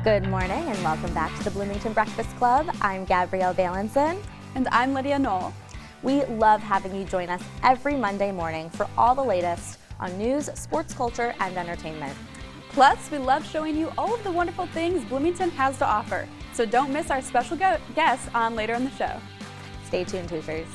Good morning and welcome back to the Bloomington Breakfast Club. I'm Gabrielle Balanson. And I'm Lydia Knoll. We love having you join us every Monday morning for all the latest on news, sports culture, and entertainment. Plus, we love showing you all of the wonderful things Bloomington has to offer. So don't miss our special guests on later in the show. Stay tuned, Hoosiers.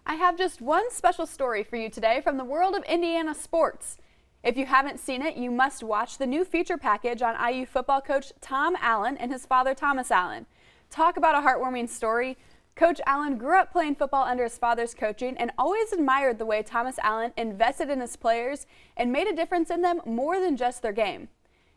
I have just one special story for you today from the world of Indiana sports. If you haven't seen it, you must watch the new feature package on IU football coach Tom Allen and his father Thomas Allen. Talk about a heartwarming story. Coach Allen grew up playing football under his father's coaching and always admired the way Thomas Allen invested in his players and made a difference in them more than just their game.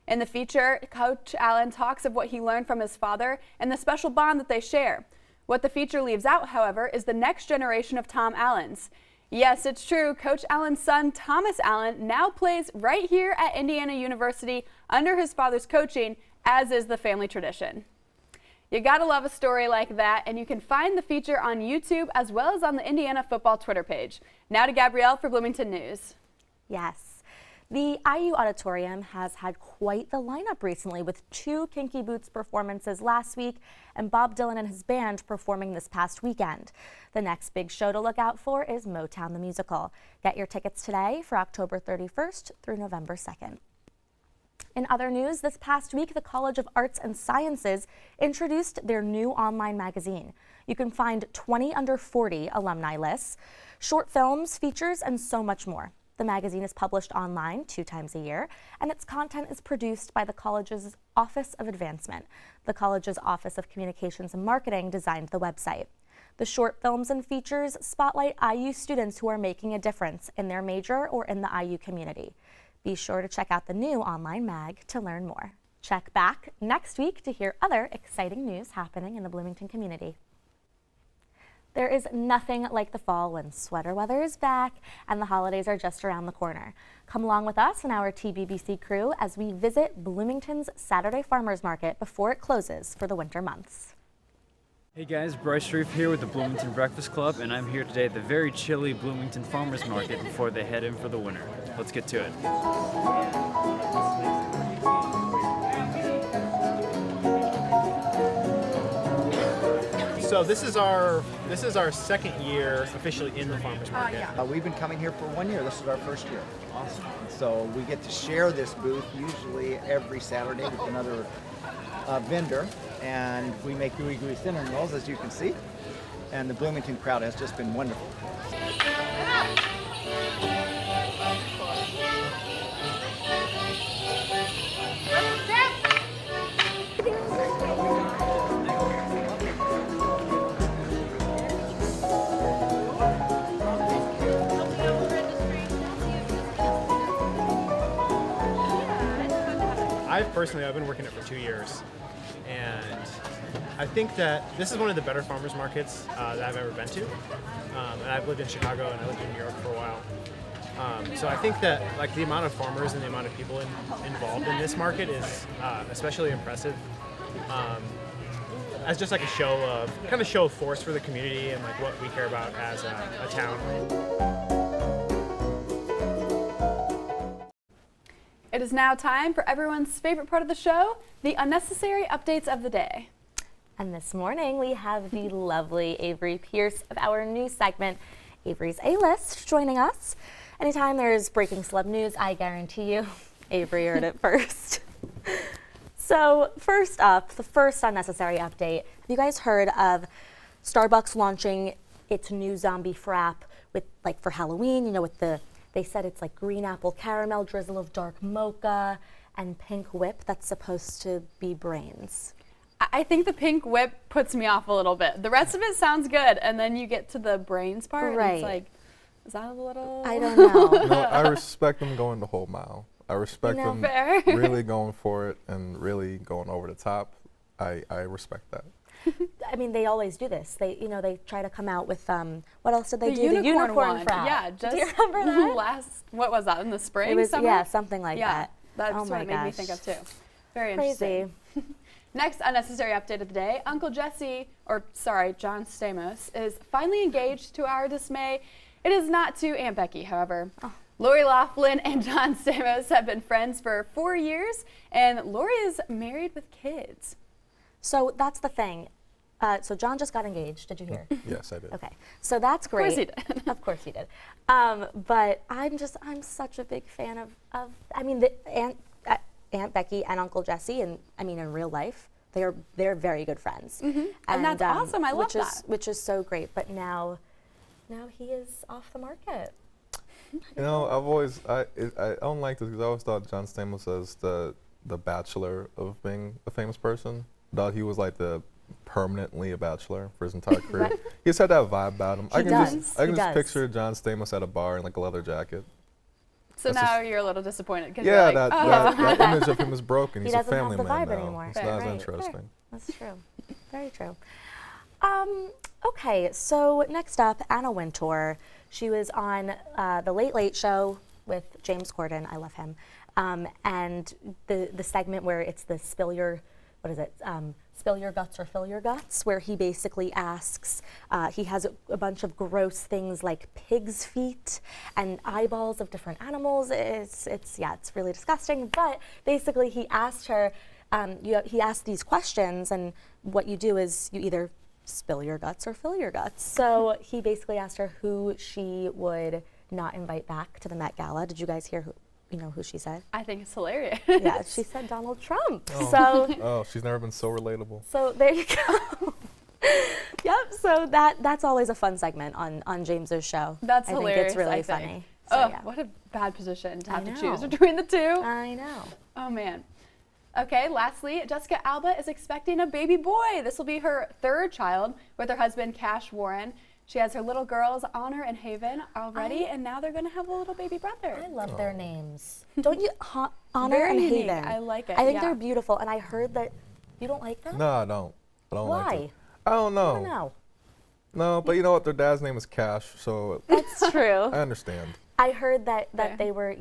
In the feature, Coach Allen talks of what he learned from his father and the special bond that they share. What the feature leaves out, however, is the next generation of Tom Allens. Yes, it's true. Coach Allen's son, Thomas Allen, now plays right here at Indiana University under his father's coaching, as is the family tradition. You gotta love a story like that, and you can find the feature on YouTube as well as on the Indiana football Twitter page. Now to Gabrielle for Bloomington News. Yes. The IU Auditorium has had quite the lineup recently with 2 Kinky Boots performances last week and Bob Dylan and his band performing this past weekend. The next big show to look out for is Motown the Musical. Get your tickets today for October 31st through November 2nd. In other news, this past week, the College of Arts and Sciences introduced their new online magazine. You can find 20 under 40 alumni lists, short films, features, and so much more. The magazine is published online 2 times a year, and its content is produced by the college's Office of Advancement. The college's Office of Communications and Marketing designed the website. The short films and features spotlight IU students who are making a difference in their major or in the IU community. Be sure to check out the new online mag to learn more. Check back next week to hear other exciting news happening in the Bloomington community. There is nothing like the fall when sweater weather is back and the holidays are just around the corner. Come along with us and our TBBC crew as we visit Bloomington's Saturday Farmers Market before it closes for the winter months. Hey guys, Bryce Reef here with the Bloomington Breakfast Club, and I'm here today at the very chilly Bloomington Farmers Market before they head in for the winter. Let's get to it. So this is our second year officially in the farmers market. We've been coming here for 1 year. This is our first year. Awesome. So we get to share this booth usually every Saturday with another vendor, and we make gooey cinnamon rolls, as you can see. And the Bloomington crowd has just been wonderful. I've been working it for 2 years, and I think that this is one of the better farmers markets that I've ever been to. And I've lived in Chicago and I lived in New York for a while. So I think that like the amount of farmers and the amount of people involved in this market is especially impressive. As just like a show of force for the community and like what we care about as a town. It is now time for everyone's favorite part of the show, the unnecessary updates of the day. And this morning we have the lovely Avery Pierce of our news segment, Avery's A-List, joining us. Anytime there's breaking celeb news, I guarantee you, Avery heard it first. So first up, the first unnecessary update. Have you guys heard of Starbucks launching its new zombie frap with like for Halloween, you know, with they said it's like green apple caramel, drizzle of dark mocha, and pink whip that's supposed to be brains. I think the pink whip puts me off a little bit. The rest of it sounds good, and then you get to the brains part, and it's like, is that a little? I don't know. No, I respect them going the whole mile. I respect them Fair. really going for it and really going over the top. I respect that. I mean, they always do this. They, you know, they try to come out with what else did they do? The unicorn one. frap. Yeah, just do you remember that? What was that, in the spring? It was summer? Yeah, something like that. That's oh what my it made me gosh. think of too. Very Crazy. interesting. Next unnecessary update of the day, John Stamos, is finally engaged to our dismay. It is not to Aunt Becky, however. Oh. Lori Loughlin and John Stamos have been friends for 4 years, and Lori is married with kids. So that's the thing. So John just got engaged. Did you hear? Yes, I did. Okay. So that's great. Of course he did. Of course he did. But I'm such a big fan of I mean, Aunt Becky and Uncle Jesse, and I mean, in real life, they're very good friends. And that's awesome. I love that. Which is so great. But now he is off the market. You know, I don't like this because I always thought John Stamos was the bachelor of being a famous person. Thought he was like the permanently a bachelor for his entire career. Right. He just had that vibe about him. I can does. just picture John Stamos at a bar in like a leather jacket. So That's now you're a little disappointed because Yeah, you're like, that image of him is broken. He He's a doesn't have family the man vibe now. anymore. It's Right, not as right, interesting. right. That's true. Very true. Okay, so next up, Anna Wintour. She was on the Late Late Show with James Corden. I love him. And the segment where it's the spill your guts or fill your guts, where he basically asks, he has a bunch of gross things like pig's feet and eyeballs of different animals. It's really disgusting. But basically, he asked her, he asked these questions, and what you do is you either spill your guts or fill your guts. So he basically asked her who she would not invite back to the Met Gala. Did you guys hear who she said? I think it's hilarious. Yeah, she said Donald Trump. Oh. So Oh, she's never been so relatable. so there you go. Yep. So that's always a fun segment on James's show. That's I hilarious. think it's really I think. funny. So, Oh, yeah. what a bad position to I have to choose know. between the two. I know. Oh man. Okay, lastly, Jessica Alba is expecting a baby boy. This will be her third child with her husband, Cash Warren. She has her little girls, Honor and Haven, already, and now they're going to have a little baby brother. I love their names. Don't you? Honor Very and unique. Haven. I like it, I think yeah. they're beautiful, and I heard that you don't like them. No, I don't. I don't like Why? it. I don't know. I don't know. No, but you know what? Their dad's name is Cash, so That's true. I understand. I heard that Yeah. they were,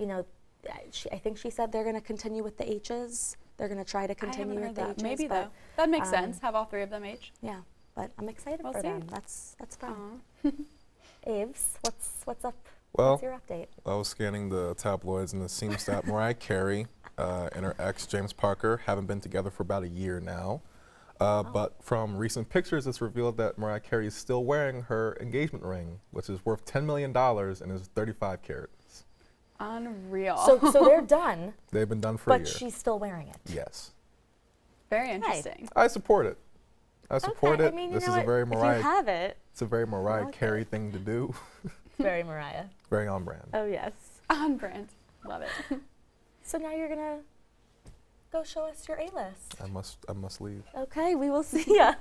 I think she said they're going to continue with the H's. They're going to try to I haven't continue heard with the that. H's. Maybe but, though. That makes sense. Have all three of them H. Yeah, but I'm excited We'll for see. them. That's fun. Aves, what's up? Well, What's your update? I was scanning the tabloids, and it seems that Mariah Carey and her ex, James Parker, haven't been together for about a year now. But from recent pictures, it's revealed that Mariah Carey is still wearing her engagement ring, which is worth $10 million and is 35 carats. Unreal. So they're done, They've been done for a but year. she's still wearing it. Yes. Very interesting. I support it. I support Okay, it. I mean, This you is know a very what? If Mariah. you have it, It's a very Mariah Okay. Carey thing to do. very Mariah. Very on brand. Oh yes. On brand. Love it. So now you're gonna go show us your A-list. I must leave. Okay, we will see ya.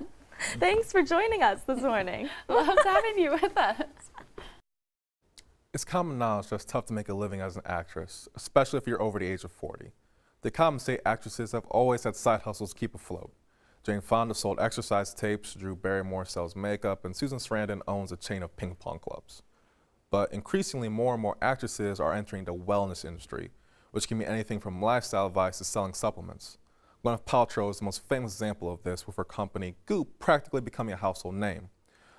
Thanks for joining us this morning. Loves having you with us. It's common knowledge that it's tough to make a living as an actress, especially if you're over the age of 40. The common say actresses have always had side hustles to keep afloat. Jane Fonda sold exercise tapes, Drew Barrymore sells makeup, and Susan Sarandon owns a chain of ping pong clubs. But increasingly, more and more actresses are entering the wellness industry, which can be anything from lifestyle advice to selling supplements. Gwyneth Paltrow is the most famous example of this, with her company Goop practically becoming a household name.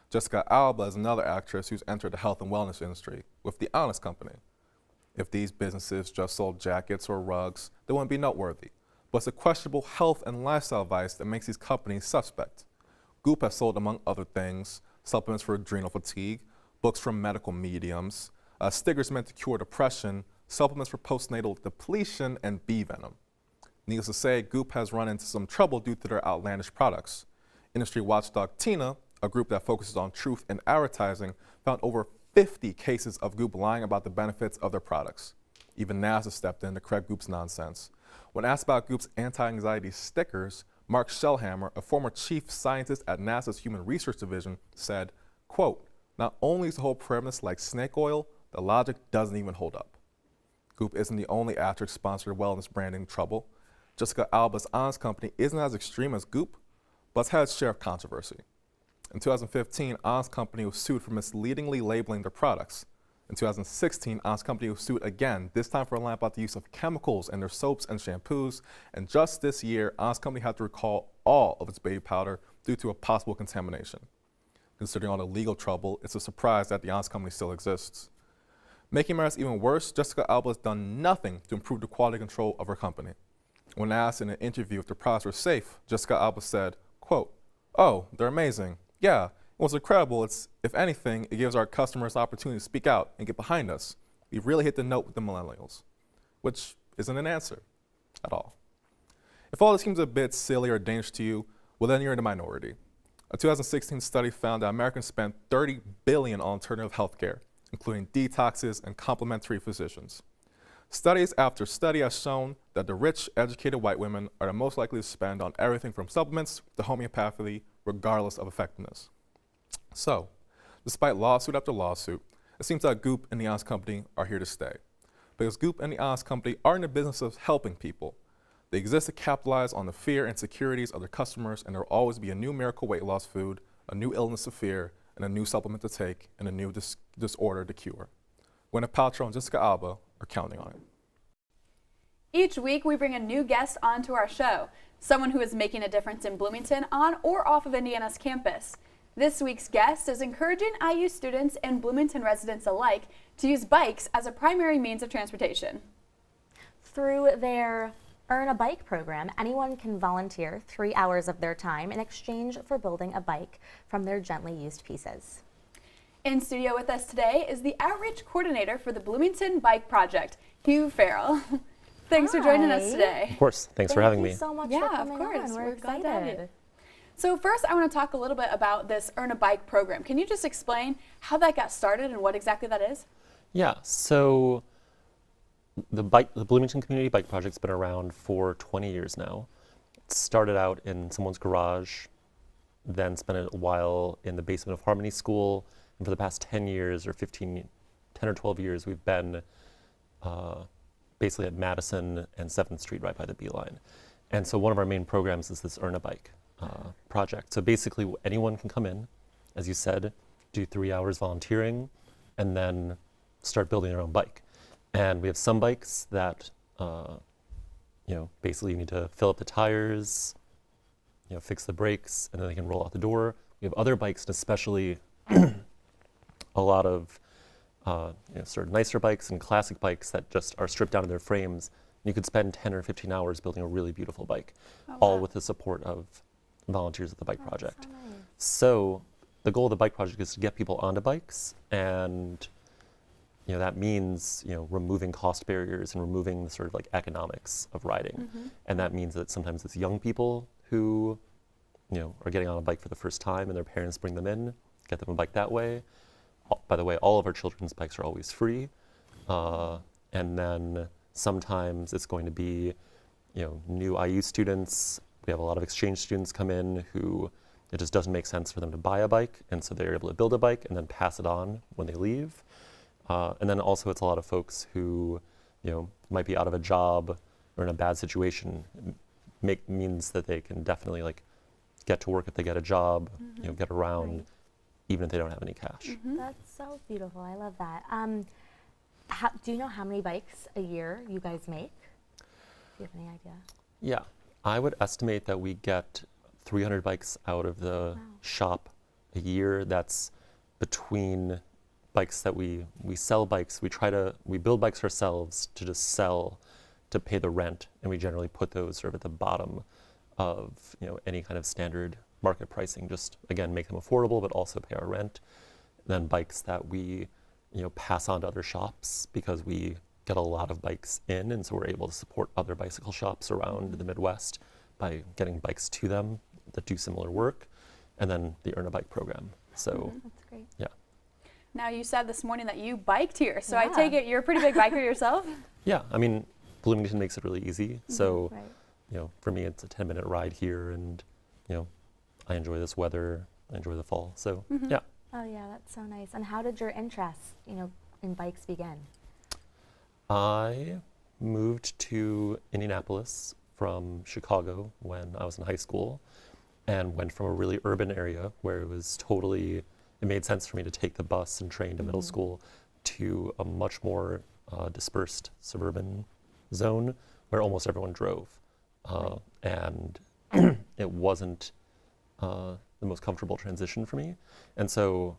Jessica Alba is another actress who's entered the health and wellness industry with The Honest Company. If these businesses just sold jackets or rugs, they wouldn't be noteworthy. But it's the questionable health and lifestyle advice that makes these companies suspect. Goop has sold, among other things, supplements for adrenal fatigue, books from medical mediums, stickers meant to cure depression, supplements for postnatal depletion, and bee venom. Needless to say, Goop has run into some trouble due to their outlandish products. Industry watchdog Tina a group that focuses on truth in advertising, found over 50 cases of Goop lying about the benefits of their products. Even NASA stepped in to correct Goop's nonsense. When asked about Goop's anti-anxiety stickers, Mark Shellhammer, a former chief scientist at NASA's Human Research Division, said, quote, "Not only is the whole premise like snake oil, the logic doesn't even hold up." Goop isn't the only asterisk-sponsored wellness brand in trouble. Jessica Alba's Honest Company isn't as extreme as Goop, but it's had its share of controversy. In 2015, Honest Company was sued for misleadingly labeling their products. In 2016, Honest Company was sued again, this time for lying about the use of chemicals in their soaps and shampoos. And just this year, Honest Company had to recall all of its baby powder due to a possible contamination. Considering all the legal trouble, it's a surprise that the Honest Company still exists. Making matters even worse, Jessica Alba has done nothing to improve the quality control of her company. When asked in an interview if the products were safe, Jessica Alba said, quote, "Oh, they're amazing. Yeah, what's incredible is, if anything, it gives our customers the opportunity to speak out and get behind us. We've really hit the note with the millennials," which isn't an answer at all. If all this seems a bit silly or dangerous to you, well then you're in the minority. A 2016 study found that Americans spend $30 billion on alternative healthcare, including detoxes and complementary physicians. Studies after study has shown that the rich, educated white women are the most likely to spend on everything from supplements to homeopathy, regardless of effectiveness. So, despite lawsuit after lawsuit, it seems that Goop and the Honest Company are here to stay. Because Goop and the Honest Company are in the business of helping people. They exist to capitalize on the fear and insecurities of their customers, and there will always be a new miracle weight loss food, a new illness to fear, and a new supplement to take, and a new disorder to cure. Gwyneth Paltrow and Jessica Alba are counting on it. Each week, we bring a new guest onto our show, someone who is making a difference in Bloomington on or off of Indiana's campus. This week's guest is encouraging IU students and Bloomington residents alike to use bikes as a primary means of transportation. Through their Earn a Bike program, anyone can volunteer 3 hours of their time in exchange for building a bike from their gently used pieces. In studio with us today is the outreach coordinator for the Bloomington Bike Project, Hugh Farrell. Thanks for joining us today. Of course. Thanks for having me. Thank you so much Yeah, for coming of course. on. We're glad to have you. excited. So first, I want to talk a little bit about this Earn a Bike program. Can you just explain how that got started and what exactly that is? Yeah, so the Bloomington Community Bike Project's been around for 20 years now. It started out in someone's garage, then spent a while in the basement of Harmony School, and for the past 10 years or 10 or 12 years, we've been basically at Madison and 7th Street right by the Beeline. And so one of our main programs is this Earn a Bike project. So basically anyone can come in, as you said, do 3 hours volunteering, and then start building their own bike. And we have some bikes that, basically you need to fill up the tires, fix the brakes, and then they can roll out the door. We have other bikes, and especially a lot of sort of nicer bikes and classic bikes that just are stripped down to their frames. You could spend 10 or 15 hours building a really beautiful bike, all with the support of volunteers at the Bike Project. So nice. So the goal of the Bike Project is to get people onto bikes, and that means removing cost barriers and removing the sort of like economics of riding. And that means that sometimes it's young people who are getting on a bike for the first time, and their parents bring them in, get them a bike that way. By the way, all of our children's bikes are always free. And then sometimes it's going to be new IU students. We have a lot of exchange students come in who it just doesn't make sense for them to buy a bike, and so they're able to build a bike and then pass it on when they leave. And then also it's a lot of folks who might be out of a job or in a bad situation. Means that they can definitely get to work if they get a job, get around, even if they don't have any cash. That's so beautiful. I love that. Do you know how many bikes a year you guys make? Do you have any idea? Yeah, I would estimate that we get 300 bikes out of the shop a year. That's between bikes that we sell bikes. We build bikes ourselves to just sell to pay the rent, and we generally put those sort of at the bottom of any kind of standard market pricing. Just again make them affordable, but also pay our rent. And then bikes that we pass on to other shops because we get a lot of bikes in, and so we're able to support other bicycle shops around the Midwest by getting bikes to them that do similar work. and then the Earn a Bike program. So That's great. yeah. Now, you said this morning that you biked here, so I Yeah. take it you're a pretty big biker yourself? Yeah, I mean, Bloomington makes it really easy. So, Right. you know, for me, it's a 10-minute ride here, and, you know, I enjoy this weather. I enjoy the fall. So, yeah. Oh yeah, that's so nice. And how did your interest, in bikes begin? I moved to Indianapolis from Chicago when I was in high school, and went from a really urban area where it made sense for me to take the bus and train to middle school, to a much more dispersed suburban zone where almost everyone drove. And it wasn't the most comfortable transition for me. And so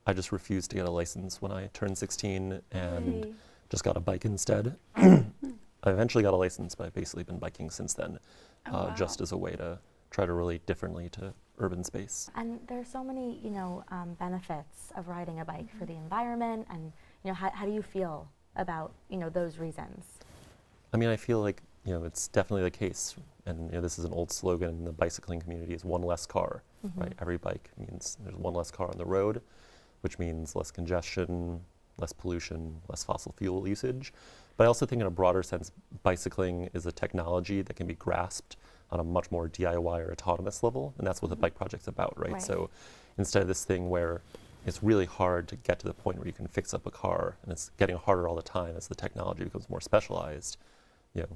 I just refused to get a license when I turned 16 and Really? just got a bike instead. I eventually got a license, but I've basically been biking since then, just as a way to try to relate differently to urban space. And there's so many, benefits of riding a bike for the environment, and how do you feel about those reasons? I mean, I feel like, it's definitely the case, and this is an old slogan in the bicycling community, is one less car, right? Every bike means there's one less car on the road, which means less congestion, less pollution, less fossil fuel usage. But I also think in a broader sense, bicycling is a technology that can be grasped on a much more DIY or autonomous level, and that's what the Bike Project's about, right? Right. So instead of this thing where it's really hard to get to the point where you can fix up a car, and it's getting harder all the time as the technology becomes more specialized,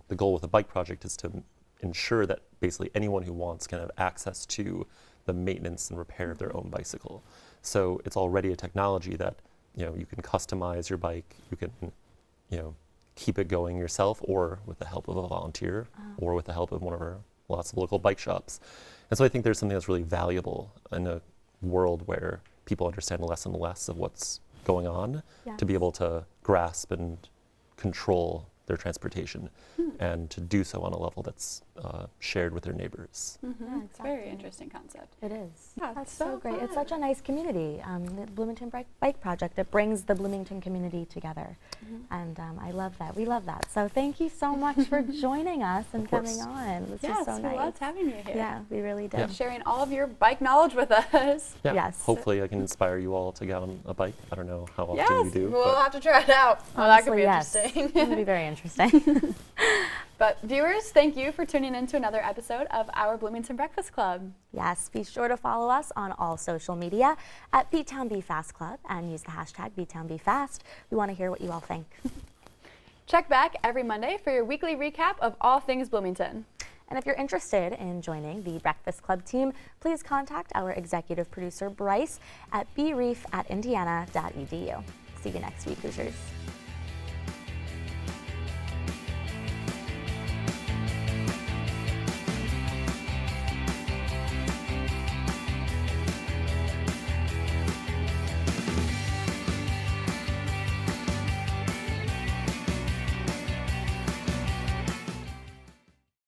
the goal with the Bike Project is to ensure that basically anyone who wants can have access to the maintenance and repair of their own bicycle. So it's already a technology that, you can customize your bike, you can, keep it going yourself, or with the help of a volunteer, or with the help of lots of local bike shops. And so I think there's something that's really valuable in a world where people understand less and less of what's going on, to be able to grasp and control their transportation, and to do so on a level that's shared with their neighbors. Yeah, It's a very exactly. interesting concept. It is. Yeah, That's it's so so great. It's fun. such a nice community. The Bloomington Bike Project, it brings the Bloomington community together. And I love that. We love that. So thank you so much for joining us and Of course. coming on. This Yes, was so we nice. loved having you here. Yeah, we really did. Yeah. Sharing all of your bike knowledge with us. Yeah, Yes. hopefully I can inspire you all to get on a bike. I don't know how often Yes, you do, we'll but have to try it out. Oh, that could Honestly, be yes. interesting. It would be very interesting. But viewers, thank you for tuning in to another episode of our Bloomington Breakfast Club. Yes, be sure to follow us on all social media at B-Town Be Fast Club and use the hashtag BTownBeFast. We want to hear what you all think. Check back every Monday for your weekly recap of all things Bloomington. And if you're interested in joining the Breakfast Club team, please contact our executive producer, Bryce, at breef@indiana.edu. See you next week, Hoosiers.